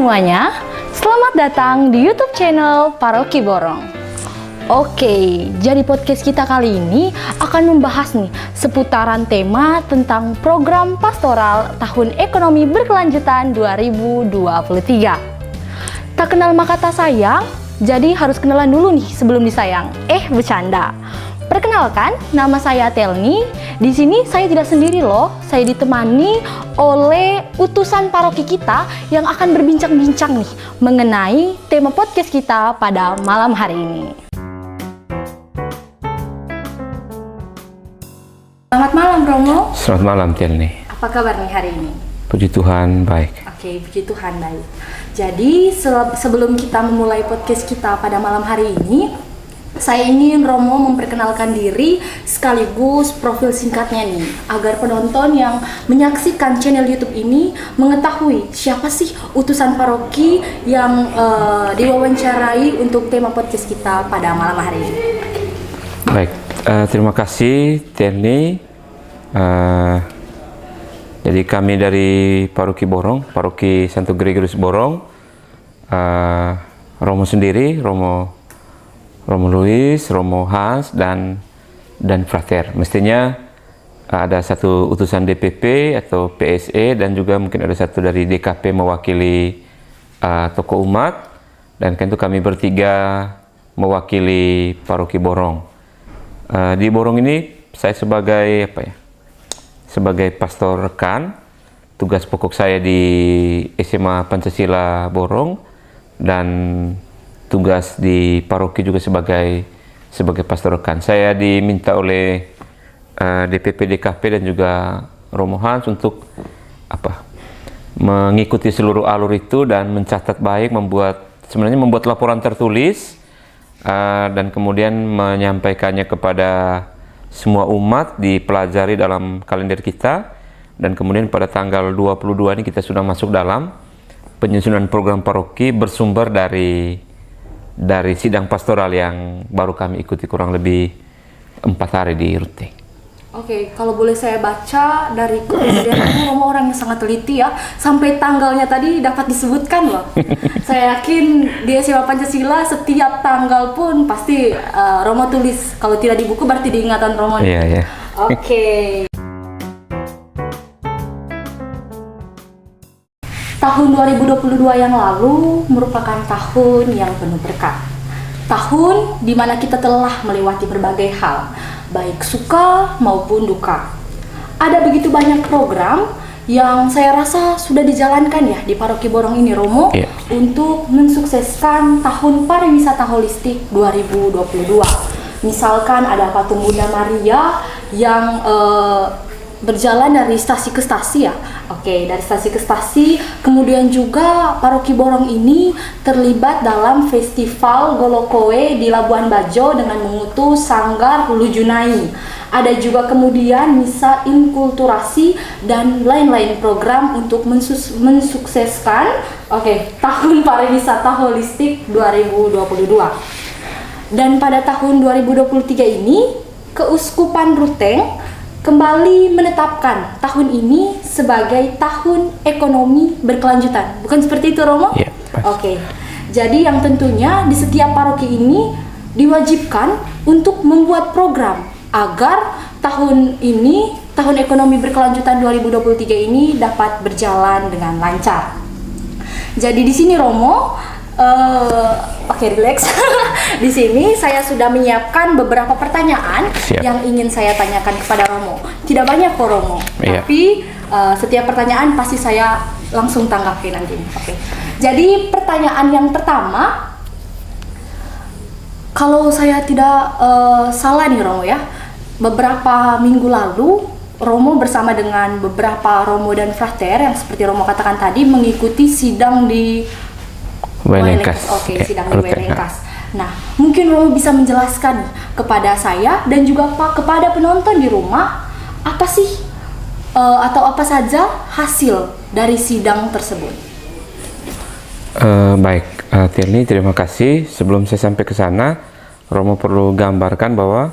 semuanya, selamat datang di YouTube channel Paroki Borong. Oke, jadi podcast kita kali ini akan membahas nih seputaran tema tentang program pastoral tahun ekonomi berkelanjutan 2023. Tak kenal maka tak sayang, jadi harus kenalan dulu nih sebelum disayang. Bercanda. Perkenalkan, nama saya Telni. Di sini saya tidak sendiri loh. Saya ditemani oleh utusan paroki kita yang akan berbincang-bincang nih mengenai tema podcast kita pada malam hari ini. Selamat malam Romo. Selamat malam Telni. Apa kabar nih hari ini? Puji Tuhan baik. Oke, puji Tuhan baik. Jadi sebelum kita memulai podcast kita pada malam hari ini, saya ingin Romo memperkenalkan diri sekaligus profil singkatnya nih, agar penonton yang menyaksikan channel YouTube ini mengetahui siapa sih utusan paroki yang diwawancarai untuk tema podcast kita pada malam hari ini. Baik, terima kasih Telni. Jadi kami dari Paroki Borong, Paroki Santo Gregorius Borong, Romo sendiri, Romo Luis, Romo Hans, dan Frater. Mestinya ada satu utusan DPP atau PSE dan juga mungkin ada satu dari DKP mewakili tokoh umat, dan tentu kami bertiga mewakili Paroki Borong. Di Borong ini saya sebagai sebagai pastor rekan. Tugas pokok saya di SMA Pancasila Borong, dan tugas di paroki juga sebagai pastor rekan. Saya diminta oleh DPP DKP dan juga Romo Hans untuk mengikuti seluruh alur itu dan mencatat baik, membuat laporan tertulis dan kemudian menyampaikannya kepada semua umat, dipelajari dalam kalender kita, dan kemudian pada tanggal 22 ini kita sudah masuk dalam penyusunan program paroki bersumber dari sidang pastoral yang baru kami ikuti kurang lebih 4 hari di Rute. Oke, kalau boleh saya baca dari kepribadian Romo, orang yang sangat teliti ya, sampai tanggalnya tadi dapat disebutkan loh. Saya yakin di SMA Pancasila setiap tanggal pun pasti Romo tulis. Kalau tidak di buku berarti diingatan Romo. Iya. Oke. Tahun 2022 yang lalu merupakan tahun yang penuh berkah. Tahun di mana kita telah melewati berbagai hal, baik suka maupun duka. Ada begitu banyak program yang saya rasa sudah dijalankan ya di Paroki Borong ini, Romo, untuk mensukseskan tahun pariwisata holistik 2022. Misalkan ada patung Bunda Maria yang berjalan dari stasi ke stasi ya. Oke, dari stasi ke stasi. Kemudian juga Paroki Borong ini terlibat dalam festival Golokowe di Labuan Bajo dengan mengutus Sanggar Hulu Junai. Ada juga kemudian misa inkulturasi dan lain-lain program untuk mensukseskan tahun pariwisata holistik 2022. Dan pada tahun 2023 ini Keuskupan Ruteng kembali menetapkan tahun ini sebagai tahun ekonomi berkelanjutan. Bukan seperti itu, Romo? Iya, Oke. Jadi yang tentunya di setiap paroki ini diwajibkan untuk membuat program agar tahun ini, tahun ekonomi berkelanjutan 2023 ini dapat berjalan dengan lancar. Jadi di sini Romo, relax. Di sini saya sudah menyiapkan beberapa pertanyaan. Siap. Yang ingin saya tanyakan kepada Romo. Tidak banyak kok Romo, tapi setiap pertanyaan pasti saya langsung tanggapi nanti. Oke. Jadi pertanyaan yang pertama, kalau saya tidak salah nih Romo ya, beberapa minggu lalu Romo bersama dengan beberapa Romo dan Frater yang seperti Romo katakan tadi mengikuti sidang di Wenengkas. Sidang di Wenengkas. Nah, mungkin Romo bisa menjelaskan kepada saya dan juga kepada penonton di rumah apa sih atau apa saja hasil dari sidang tersebut. Baik, Telni, terima kasih. Sebelum saya sampai ke sana, Romo perlu gambarkan bahwa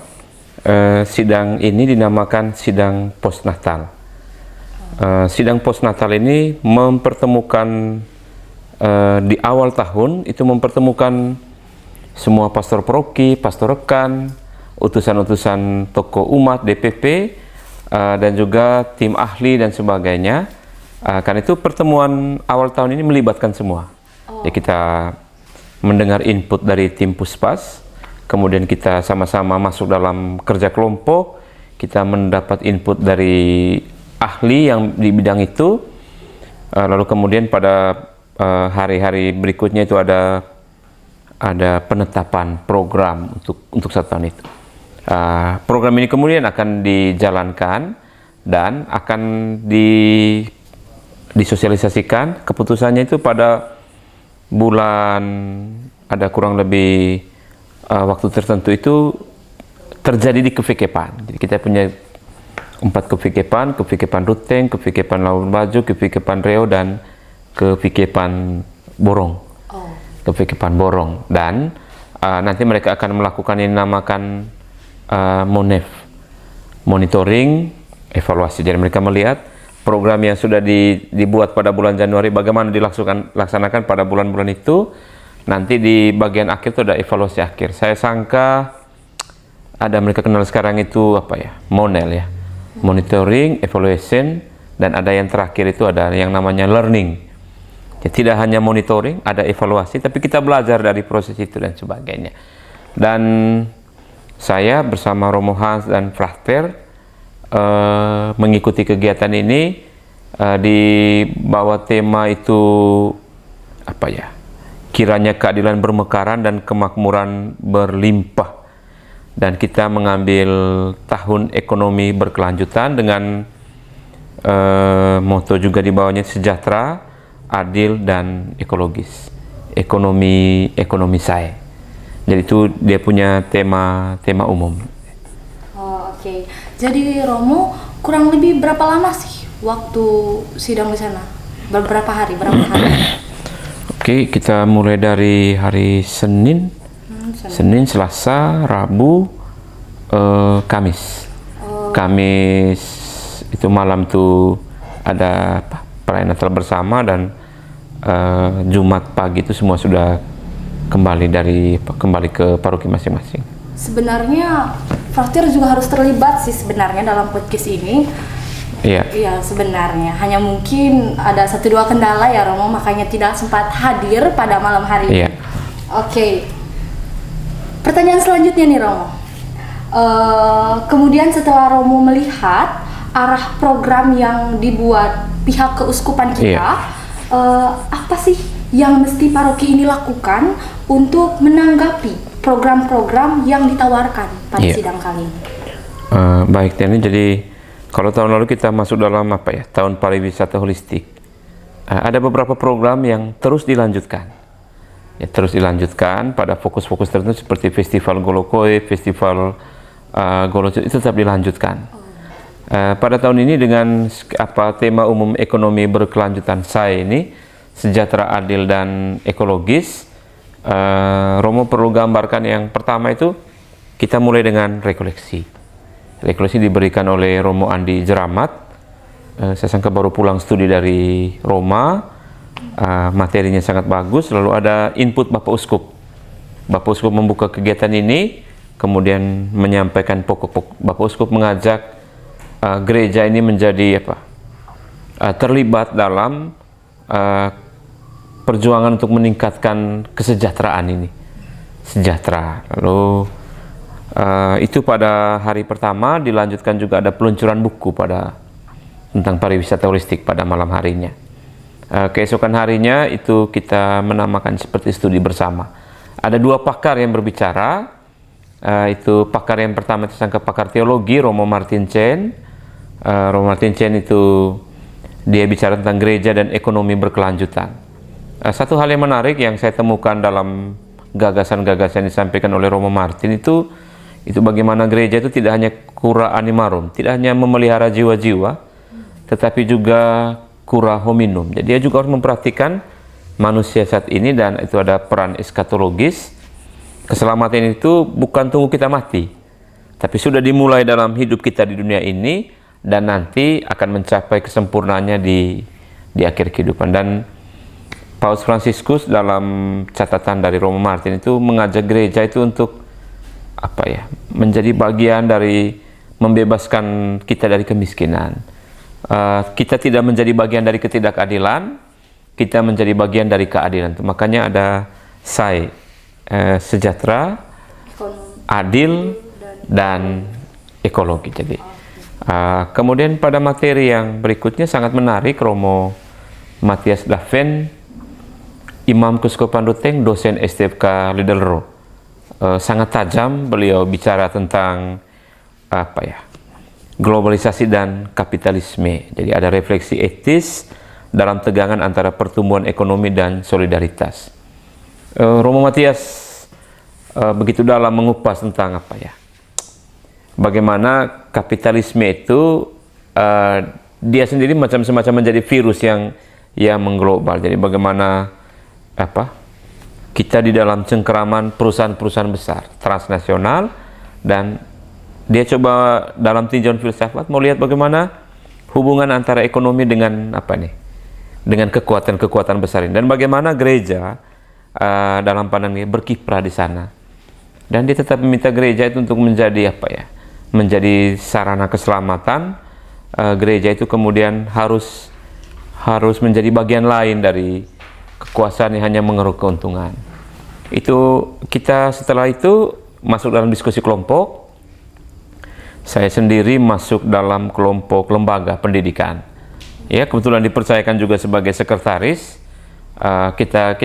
sidang ini dinamakan sidang postnatal. Sidang postnatal ini mempertemukan di awal tahun itu mempertemukan semua pastor paroki, pastor rekan, utusan-utusan tokoh umat, DPP, dan juga tim ahli dan sebagainya. Karena itu pertemuan awal tahun ini melibatkan semua. Ya, kita mendengar input dari tim Puspas, kemudian kita sama-sama masuk dalam kerja kelompok, kita mendapat input dari ahli yang di bidang itu, lalu kemudian pada hari-hari berikutnya itu ada penetapan program untuk 1 tahun itu. Program ini kemudian akan dijalankan dan akan disosialisasikan. Keputusannya itu pada bulan, ada kurang lebih waktu tertentu itu terjadi di Kevikepan. Jadi kita punya 4 Kevikepan Ruteng, Kevikepan Labuan Bajo, Kevikepan Reo, dan Kevikepan Borong. Kevikepan Borong. Dan nanti mereka akan melakukan yang dinamakan MONEF, monitoring, evaluasi. Jadi mereka melihat program yang sudah dibuat pada bulan Januari, bagaimana dilaksanakan pada bulan-bulan itu. Nanti di bagian akhir itu ada evaluasi akhir. Saya sangka ada mereka kenal sekarang itu apa ya, MONEL ya, monitoring, evaluation, dan ada yang terakhir itu ada yang namanya learning. Jadi tidak hanya monitoring, ada evaluasi, tapi kita belajar dari proses itu dan sebagainya. Dan saya bersama Romo Hans dan Frater mengikuti kegiatan ini di bawah tema itu apa ya, kiranya keadilan bermekaran dan kemakmuran berlimpah, dan kita mengambil tahun ekonomi berkelanjutan dengan moto juga di bawahnya sejahtera, adil, dan ekologis, ekonomi saya. Jadi itu dia punya tema umum. Oke. Jadi Romo kurang lebih berapa lama sih waktu sidang di sana? Berapa hari? Oke, kita mulai dari hari Senin, Selasa, Rabu, Kamis. Kamis itu malam tuh ada perayaan Natal bersama, dan Jumat pagi itu semua sudah kembali ke paroki masing-masing. Sebenarnya Frater juga harus terlibat sih sebenarnya dalam podcast ini. Iya. Iya, sebenarnya hanya mungkin ada 1-2 kendala ya Romo, makanya tidak sempat hadir pada malam hari ini. Iya. Oke. Pertanyaan selanjutnya nih Romo. Kemudian setelah Romo melihat arah program yang dibuat pihak keuskupan kita, apa sih yang mesti paroki ini lakukan untuk menanggapi program-program yang ditawarkan pada sidang kali ini? Baik, jadi kalau tahun lalu kita masuk dalam tahun pariwisata holistik, ada beberapa program yang terus dilanjutkan. Terus dilanjutkan pada fokus-fokus tertentu seperti Festival Golokoe, Festival Golocoe, itu tetap dilanjutkan. Pada tahun ini dengan tema umum ekonomi berkelanjutan saya ini, sejahtera, adil, dan ekologis, Romo perlu gambarkan yang pertama itu kita mulai dengan rekoleksi. Rekoleksi diberikan oleh Romo Andi Jeramat. Saya sangka baru pulang studi dari Roma, materinya sangat bagus. Lalu ada input Bapak Uskup. Bapak Uskup membuka kegiatan ini, kemudian menyampaikan pokok-pokok. Bapak Uskup mengajak gereja ini menjadi terlibat dalam perjuangan untuk meningkatkan kesejahteraan ini, sejahtera. Lalu itu pada hari pertama, dilanjutkan juga ada peluncuran buku tentang pariwisata holistik pada malam harinya. Keesokan harinya itu kita menamakan seperti studi bersama. Ada 2 pakar yang berbicara. Itu pakar yang pertama itu sangka pakar teologi, Romo Martin Chen. Romo Martin Chen itu dia bicara tentang gereja dan ekonomi berkelanjutan. Satu hal yang menarik yang saya temukan dalam gagasan-gagasan yang disampaikan oleh Romo Martin itu bagaimana gereja itu tidak hanya cura animarum, tidak hanya memelihara jiwa-jiwa, tetapi juga cura hominum. Jadi dia juga harus memperhatikan manusia saat ini, dan itu ada peran eskatologis. Keselamatan itu bukan tunggu kita mati, tapi sudah dimulai dalam hidup kita di dunia ini, dan nanti akan mencapai kesempurnaannya di akhir kehidupan. Dan Paus Fransiskus dalam catatan dari Romo Martin itu mengajak gereja itu untuk apa ya, menjadi bagian dari membebaskan kita dari kemiskinan. Kita tidak menjadi bagian dari ketidakadilan, kita menjadi bagian dari keadilan. Makanya ada SAI, sejahtera, adil, dan ekologi. Jadi, kemudian pada materi yang berikutnya sangat menarik, Romo Matthias Daven, Imam Keuskupan Ruteng, dosen STFK Lidelro, sangat tajam beliau bicara tentang apa ya, globalisasi dan kapitalisme. Jadi ada refleksi etis dalam tegangan antara pertumbuhan ekonomi dan solidaritas. Romo Matthias begitu dalam mengupas tentang apa ya, bagaimana kapitalisme itu dia sendiri semacam menjadi virus yang mengglobal. Jadi bagaimana apa, kita di dalam cengkeraman perusahaan-perusahaan besar transnasional, dan dia coba dalam tinjauan filsafat mau lihat bagaimana hubungan antara ekonomi dengan apa nih, dengan kekuatan-kekuatan besar ini, dan bagaimana gereja dalam pandangannya berkiprah di sana. Dan dia tetap meminta gereja itu untuk menjadi apa ya, menjadi sarana keselamatan. Gereja itu kemudian harus menjadi bagian lain dari kekuasaan yang hanya mengeruk keuntungan. Itu kita setelah itu masuk dalam diskusi kelompok. Saya sendiri masuk dalam kelompok lembaga pendidikan. Ya, kebetulan dipercayakan juga sebagai sekretaris. Kita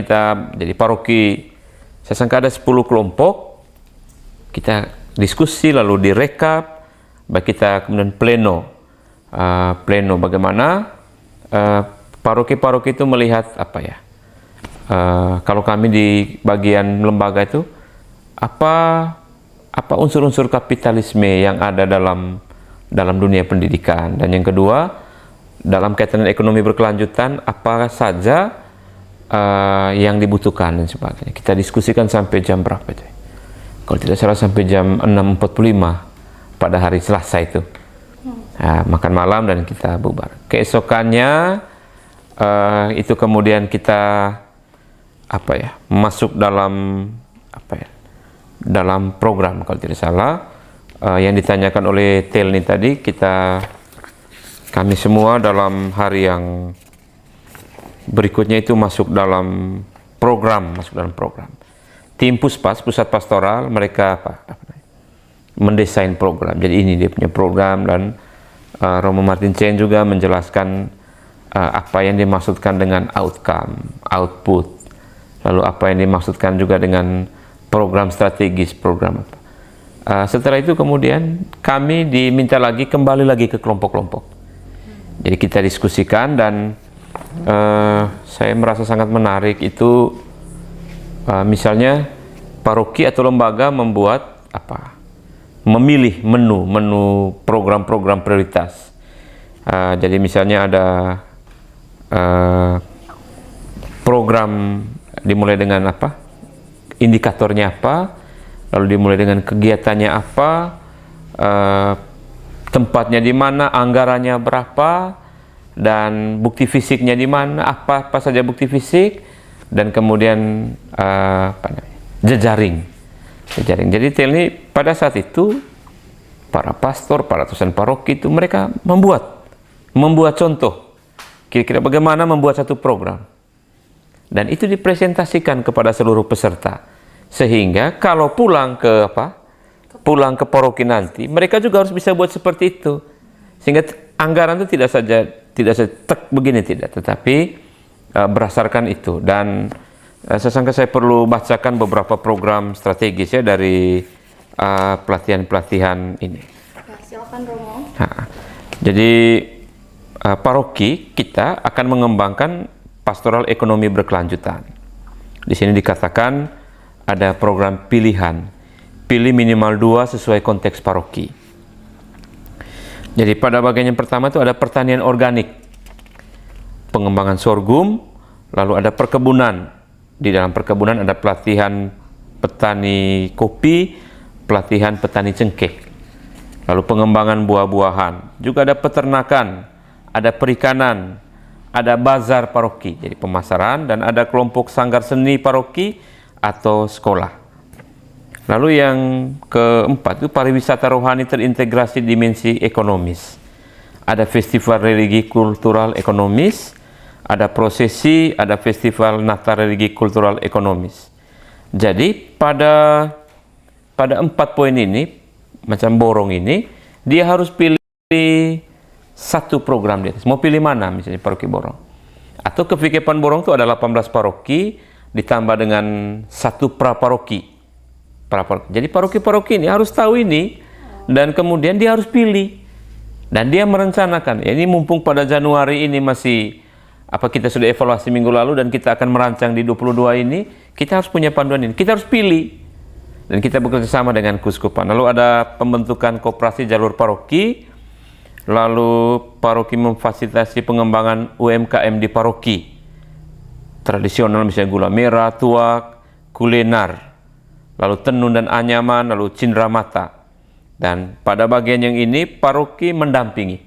jadi paroki. Saya sangka ada 10 kelompok. Kita diskusi lalu direkap. Baik kita kemudian pleno bagaimana paroki-paroki itu melihat apa ya. Kalau kami di bagian lembaga itu apa unsur-unsur kapitalisme yang ada dalam dunia pendidikan, dan yang kedua dalam kaitan ekonomi berkelanjutan apa saja yang dibutuhkan dan sebagainya. Kita diskusikan sampai jam berapa itu? Kalau tidak salah sampai jam 6.45 pada hari Selasa itu. Makan malam dan kita bubar. Keesokannya itu kemudian kita apa ya, masuk dalam apa ya, dalam program kalau tidak salah yang ditanyakan oleh Telni tadi. Kami semua dalam hari yang berikutnya itu masuk dalam program. Tim Puspas, Pusat Pastoral, mereka mendesain program. Jadi ini dia punya program, dan Romo Martin Chen juga menjelaskan apa yang dimaksudkan dengan outcome, output, lalu apa yang dimaksudkan juga dengan program strategis, program apa. Setelah itu kemudian kami diminta lagi kembali lagi ke kelompok-kelompok. Jadi kita diskusikan, dan saya merasa sangat menarik itu misalnya paroki atau lembaga membuat apa, memilih menu program-program prioritas. Jadi misalnya ada program dimulai dengan apa, indikatornya apa, lalu dimulai dengan kegiatannya apa, tempatnya di mana, anggarannya berapa, dan bukti fisiknya di mana, apa saja bukti fisik, dan kemudian jejaring. Jadi Telni pada saat itu para pastor, para dosen paroki itu mereka membuat contoh kira-kira bagaimana membuat satu program, dan itu dipresentasikan kepada seluruh peserta, sehingga kalau pulang ke paroki nanti mereka juga harus bisa buat seperti itu, sehingga anggaran itu tidak saja tek begini, tidak, tetapi berdasarkan itu. Dan saya sangka saya perlu bacakan beberapa program strategis ya dari pelatihan ini. Ya, silakan Romo. Jadi paroki kita akan mengembangkan pastoral ekonomi berkelanjutan. Di sini dikatakan ada program pilihan, pilih minimal 2 sesuai konteks paroki. Jadi pada bagian yang pertama itu ada pertanian organik, pengembangan sorghum, lalu ada perkebunan. Di dalam perkebunan ada pelatihan petani kopi, pelatihan petani cengkeh, lalu pengembangan buah-buahan, juga ada peternakan, ada perikanan, ada bazar paroki, jadi pemasaran, dan ada kelompok sanggar seni paroki atau sekolah. Lalu yang keempat itu pariwisata rohani terintegrasi dimensi ekonomis. Ada festival religi kultural ekonomis, ada prosesi, ada festival Natal religi kultural ekonomis. Jadi pada 4 poin ini, macam borong ini, dia harus pilih satu program di atas. Mau pilih mana misalnya paroki borong? Atau kefikepan borong itu ada 18 paroki ditambah dengan satu praparoki. Jadi paroki-paroki ini harus tahu ini dan kemudian dia harus pilih. Dan dia merencanakan, ya ini mumpung pada Januari ini masih kita sudah evaluasi minggu lalu dan kita akan merancang di 22 ini, kita harus punya panduan ini. Kita harus pilih. Dan kita bekerja sama dengan Kuskupan. Lalu ada pembentukan koperasi jalur paroki. Lalu paroki memfasilitasi pengembangan UMKM di paroki. Tradisional misalnya gula merah, tuak, kuliner. Lalu tenun dan anyaman, lalu cindramata. Dan pada bagian yang ini paroki mendampingi.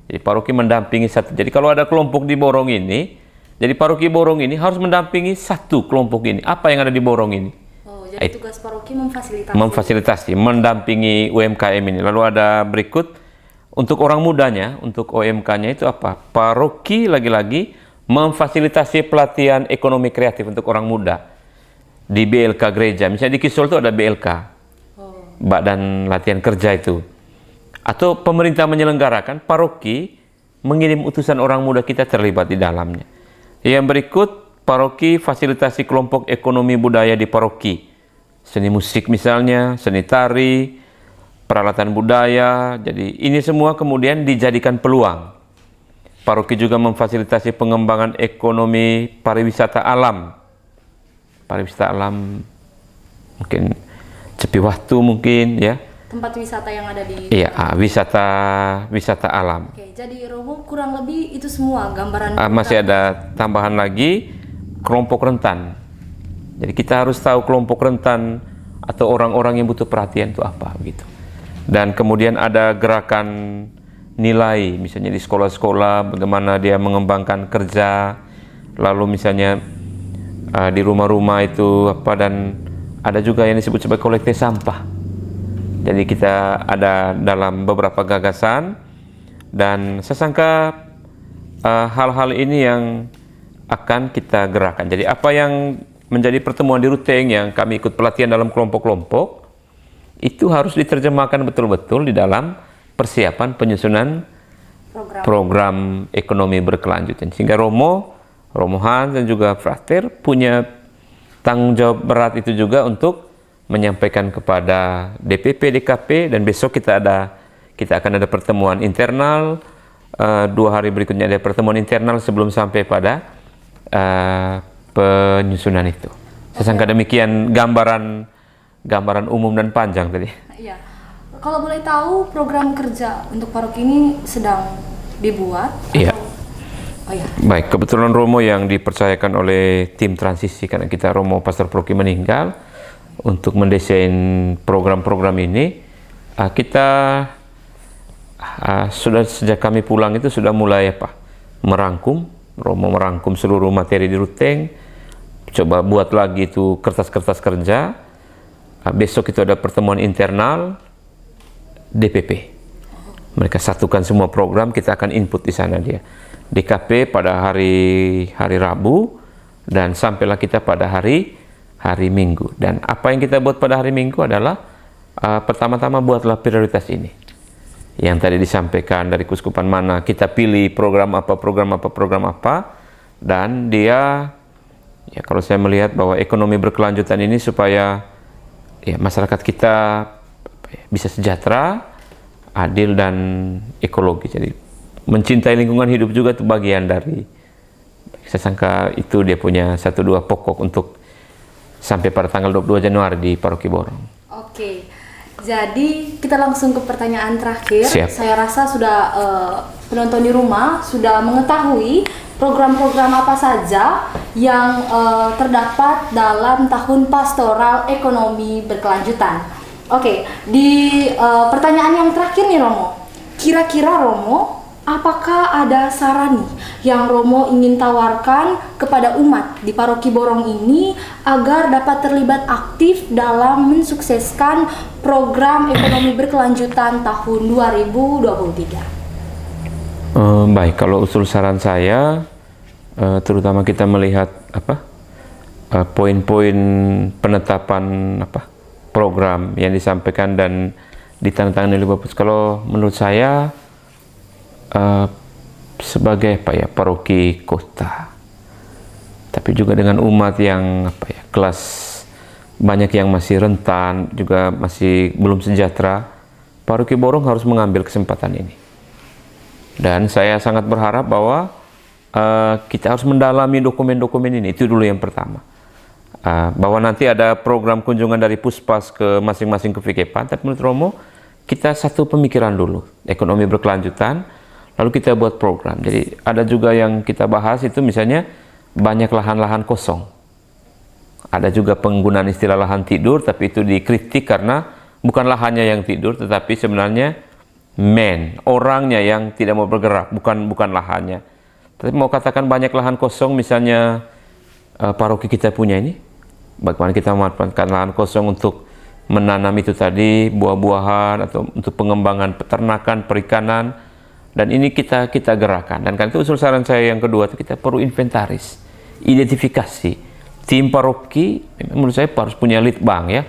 Jadi paroki mendampingi satu. Jadi kalau ada kelompok di borong ini, jadi paroki borong ini harus mendampingi satu kelompok ini. Apa yang ada di borong ini? Oh, jadi tugas paroki memfasilitasi. Memfasilitasi, mendampingi UMKM ini. Lalu ada berikut untuk orang mudanya, untuk OMK-nya itu apa? Paroki lagi-lagi memfasilitasi pelatihan ekonomi kreatif untuk orang muda di BLK gereja. Misalnya di Kisol itu ada BLK, Badan Latihan Kerja itu. Atau pemerintah menyelenggarakan, paroki mengirim utusan orang muda kita terlibat di dalamnya. Yang berikut, paroki fasilitasi kelompok ekonomi budaya di paroki. Seni musik misalnya, seni tari, peralatan budaya. Jadi ini semua kemudian dijadikan peluang. Paroki juga memfasilitasi pengembangan ekonomi pariwisata alam. Pariwisata alam mungkin Cepiwahtu mungkin ya. Tempat wisata yang ada di wisata alam. Oke, jadi Romo kurang lebih itu semua gambaran. Masih ada tambahan lagi kelompok rentan. Jadi kita harus tahu kelompok rentan atau orang-orang yang butuh perhatian itu apa gitu. Dan kemudian ada gerakan nilai, misalnya di sekolah-sekolah bagaimana dia mengembangkan kerja, lalu misalnya di rumah-rumah itu dan ada juga yang disebut sebagai kolektif sampah. Jadi kita ada dalam beberapa gagasan dan saya sangka hal-hal ini yang akan kita gerakan. Jadi apa yang menjadi pertemuan di Ruteng yang kami ikut pelatihan dalam kelompok-kelompok itu harus diterjemahkan betul-betul di dalam persiapan penyusunan program ekonomi berkelanjutan. Sehingga Romo Hans dan juga Frater punya tanggung jawab berat itu juga untuk menyampaikan kepada DPP, DKP, dan besok kita akan ada pertemuan internal, 2 hari berikutnya ada pertemuan internal sebelum sampai pada penyusunan itu. Saya sangka demikian gambaran umum dan panjang tadi. Iya. Kalau boleh tahu program kerja untuk paroki ini sedang dibuat? Iya. Oh ya. Baik, kebetulan Romo yang dipercayakan oleh tim transisi karena kita Romo Pastor Proki meninggal untuk mendesain program-program ini. Kita sudah sejak kami pulang itu sudah mulai merangkum. Romo merangkum seluruh materi di Ruteng. Coba buat lagi itu kertas-kertas kerja. Besok itu ada pertemuan internal DPP. Mereka satukan semua program, kita akan input di sana dia. DKP pada hari Rabu dan sampailah kita pada hari Minggu. Dan apa yang kita buat pada hari Minggu adalah pertama-tama buatlah prioritas ini. Yang tadi disampaikan dari Kuskupan mana kita pilih program apa dan dia ya kalau saya melihat bahwa ekonomi berkelanjutan ini supaya ya masyarakat kita bisa sejahtera, adil dan ekologis. Jadi mencintai lingkungan hidup juga itu bagian dari, saya sangka itu dia punya 1-2 pokok untuk sampai pada tanggal 22 Januari di Paroki Borong. Oke, jadi kita langsung ke pertanyaan terakhir. Siap. Saya rasa sudah penonton di rumah sudah mengetahui program-program apa saja yang terdapat dalam tahun pastoral ekonomi berkelanjutan. Oke, di pertanyaan yang terakhir nih Romo, kira-kira Romo apakah ada saran nih yang Romo ingin tawarkan kepada umat di Paroki Borong ini agar dapat terlibat aktif dalam mensukseskan program ekonomi berkelanjutan tahun 2023? Baik, kalau usul saran saya, terutama kita melihat poin-poin penetapan program yang disampaikan dan ditandatangani oleh Bapak. Kalau menurut saya sebagai paroki kota, tapi juga dengan umat yang kelas banyak yang masih rentan, juga masih belum sejahtera, Paroki Borong harus mengambil kesempatan ini. Dan saya sangat berharap bahwa kita harus mendalami dokumen-dokumen ini. Itu dulu yang pertama. Bahwa nanti ada program kunjungan dari Puspas ke masing-masing kevikepan, tapi menurut Romo kita satu pemikiran dulu, ekonomi berkelanjutan, lalu kita buat program. Jadi ada juga yang kita bahas itu misalnya banyak lahan-lahan kosong. Ada juga penggunaan istilah lahan tidur, tapi itu dikritik karena bukan lahannya yang tidur, tetapi sebenarnya orangnya yang tidak mau bergerak, bukan lahannya. Tapi mau katakan banyak lahan kosong, misalnya paroki kita punya ini, bagaimana kita memanfaatkan lahan kosong untuk menanam itu tadi, buah-buahan, atau untuk pengembangan peternakan, perikanan, dan ini kita gerakan. Dan karena itu usul saran saya yang kedua, itu kita perlu inventaris, identifikasi. Tim paroki, menurut saya harus punya lead bank ya.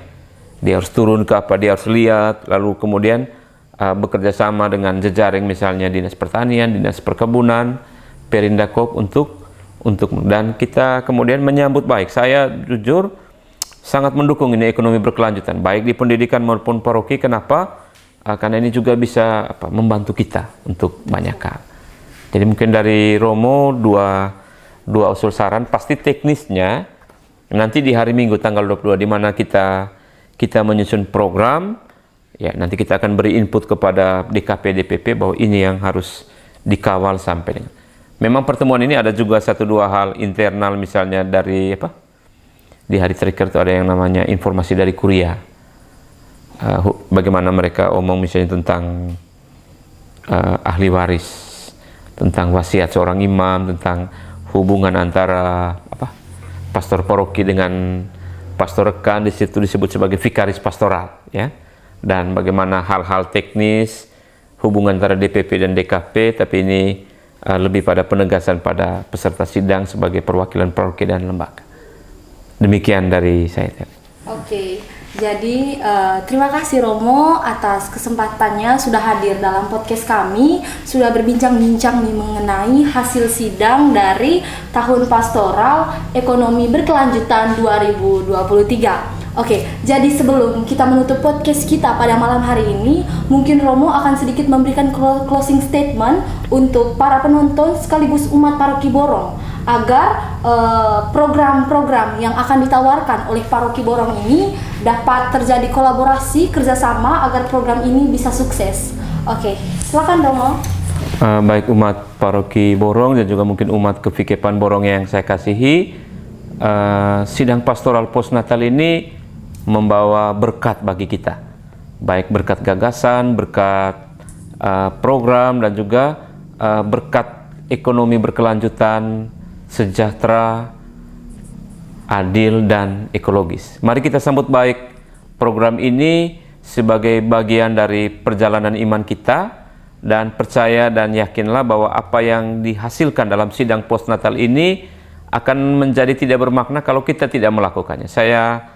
Dia harus turun ke dia harus lihat, lalu kemudian bekerja sama dengan jejaring misalnya Dinas Pertanian, Dinas Perkebunan, Perindakop untuk dan kita kemudian menyambut baik. Saya jujur sangat mendukung ini ekonomi berkelanjutan, baik di pendidikan maupun paroki. Kenapa? Karena ini juga bisa membantu kita untuk banyak hal. Jadi mungkin dari Romo dua usul saran, pasti teknisnya nanti di hari Minggu tanggal 22 di mana kita menyusun program, ya nanti kita akan beri input kepada DKP DPP bahwa ini yang harus dikawal sampai dengan. Memang pertemuan ini ada juga 1-2 hal internal, misalnya dari di hari terakhir itu ada yang namanya informasi dari kuria. Bagaimana mereka omong misalnya tentang ahli waris, tentang wasiat seorang imam, tentang hubungan antara pastor paroki dengan pastor rekan, di situ disebut sebagai vikaris pastoral ya. Dan bagaimana hal-hal teknis hubungan antara DPP dan DKP, tapi ini lebih pada penegasan pada peserta sidang sebagai perwakilan paroki dan lembaga. Demikian dari saya. Oke, jadi terima kasih Romo atas kesempatannya sudah hadir dalam podcast kami, sudah berbincang-bincang nih mengenai hasil sidang dari tahun pastoral ekonomi berkelanjutan 2023. Oke, jadi sebelum kita menutup podcast kita pada malam hari ini, mungkin Romo akan sedikit memberikan closing statement untuk para penonton sekaligus umat Paroki Borong agar program-program yang akan ditawarkan oleh Paroki Borong ini dapat terjadi kolaborasi kerjasama agar program ini bisa sukses. Oke, silakan Romo. Baik umat Paroki Borong dan juga mungkin umat kevikepan Borong yang saya kasihi, sidang pastoral postnatal ini membawa berkat bagi kita, baik berkat gagasan, berkat program, dan juga berkat ekonomi berkelanjutan, sejahtera, adil, dan ekologis. Mari kita sambut baik program ini sebagai bagian dari perjalanan iman kita, dan percaya dan yakinlah bahwa apa yang dihasilkan dalam sidang postnatal ini akan menjadi tidak bermakna kalau kita tidak melakukannya. Saya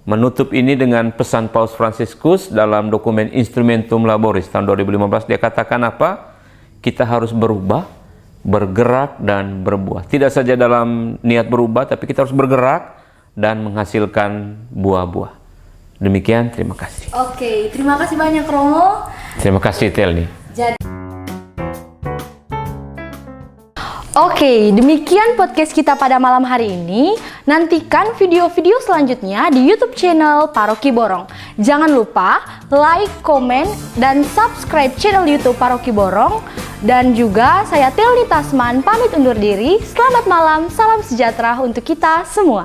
menutup ini dengan pesan Paus Fransiskus dalam dokumen Instrumentum Laboris tahun 2015. Dia katakan apa? Kita harus berubah, bergerak, dan berbuah. Tidak saja dalam niat berubah, tapi kita harus bergerak dan menghasilkan buah-buah. Demikian, terima kasih. Oke, terima kasih banyak Romo. Terima kasih Telni. Oke, demikian podcast kita pada malam hari ini. Nantikan video-video selanjutnya di YouTube channel Paroki Borong. Jangan lupa like, komen, dan subscribe channel YouTube Paroki Borong. Dan juga saya Telni Tasman pamit undur diri. Selamat malam, salam sejahtera untuk kita semua.